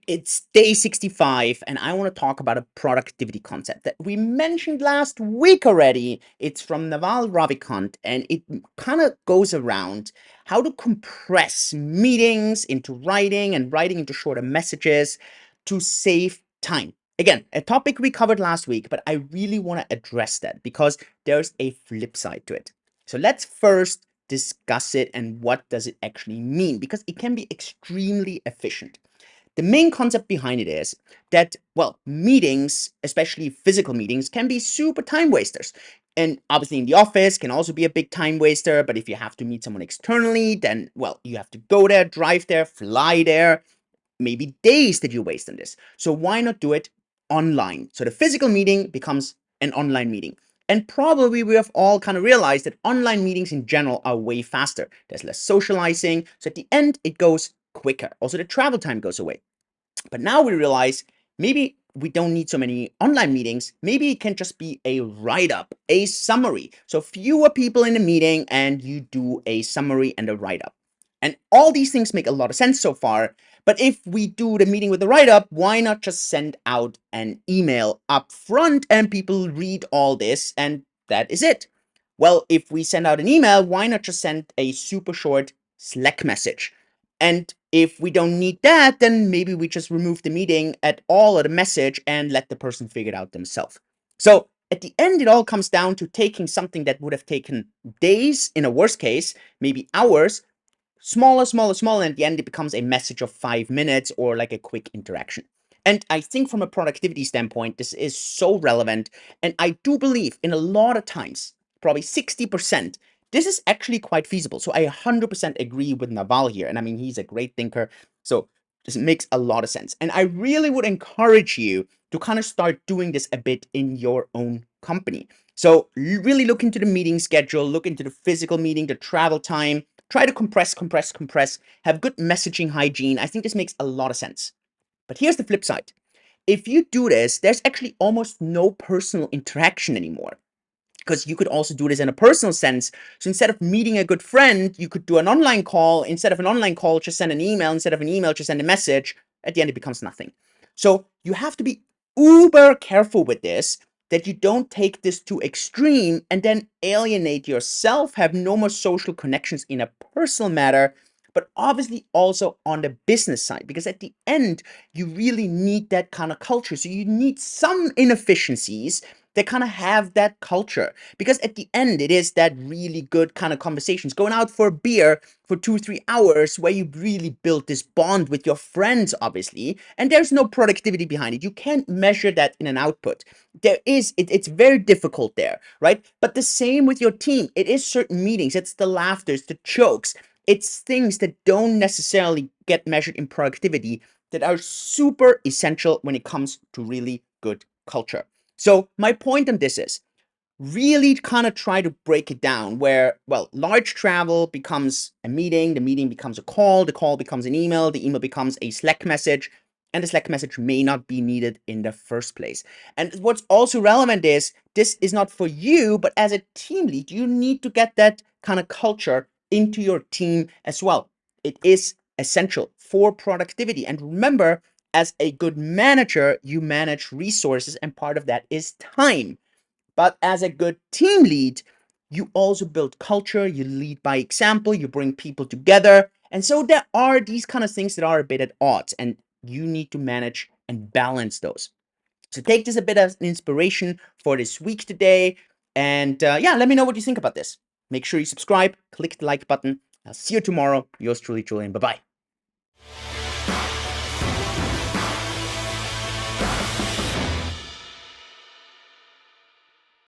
It's day 65, and I want to talk about a productivity concept that we mentioned last week already. It's from Naval Ravikant, and it kind of goes around how to compress meetings into writing and writing into shorter messages to save time. Again, a topic we covered last week, but I really want to address that because there's a flip side to it. So let's first discuss it and what does it actually mean, because it can be extremely efficient. The main concept behind it is that, well, meetings, especially physical meetings, can be super time wasters. And obviously in the office can also be a big time waster, but if you have to meet someone externally, then, well, you have to go there, drive there, fly there, maybe days that you waste on this. So why not do it online? So the physical meeting becomes an online meeting. And probably we have all kind of realized that online meetings in general are way faster. There's less socializing. So at the end, it goes quicker. Also, the travel time goes away. But now we realize maybe we don't need so many online meetings. Maybe it can just be a write-up, a summary. So fewer people in the meeting and you do a summary and a write-up. And all these things make a lot of sense so far. But if we do the meeting with the write-up, why not just send out an email up front and people read all this and that is it? Well, if we send out an email, why not just send a super short Slack message? And if we don't need that, then maybe we just remove the meeting at all of the message and let the person figure it out themselves. So at the end, it all comes down to taking something that would have taken days in a worst case, maybe hours, smaller, smaller, smaller, and at the end it becomes a message of 5 minutes or like a quick interaction. And I think from a productivity standpoint, this is so relevant. And I do believe in a lot of times, probably 60%, this is actually quite feasible. So I 100% agree with Naval here. And I mean, he's a great thinker. So this makes a lot of sense. And I really would encourage you to kind of start doing this a bit in your own company. So really look into the meeting schedule, look into the physical meeting, the travel time, try to compress, compress, compress, have good messaging hygiene. I think this makes a lot of sense. But here's the flip side. If you do this, there's actually almost no personal interaction anymore. Because you could also do this in a personal sense. So instead of meeting a good friend, you could do an online call. Instead of an online call, just send an email. Instead of an email, just send a message. At the end, it becomes nothing. So you have to be uber careful with this, that you don't take this too extreme and then alienate yourself, have no more social connections in a personal matter, but obviously also on the business side, because at the end, you really need that kind of culture. So you need some inefficiencies that kind of have that culture, because at the end it is that really good kind of conversations, going out for a beer for 2 3 hours where you really build this bond with your friends, obviously, and there's no productivity behind it. You can't measure that in an output. It's very difficult there, right? But the same with your team. It is certain meetings, it's the laughters, the jokes, it's things that don't necessarily get measured in productivity that are super essential when it comes to really good culture. So my point on this is really kind of try to break it down where, well, large travel becomes a meeting, the meeting becomes a call, the call becomes an email, the email becomes a Slack message, and the Slack message may not be needed in the first place. And what's also relevant is this is not for you, but as a team lead, you need to get that kind of culture into your team as well. It is essential for productivity. And remember, as a good manager, you manage resources, and part of that is time. But as a good team lead, you also build culture, you lead by example, you bring people together. And so there are these kind of things that are a bit at odds, and you need to manage and balance those. So take this a bit as an inspiration for this week today. And yeah, let me know what you think about this. Make sure you subscribe, click the like button. I'll see you tomorrow. Yours truly, Julian. Bye bye.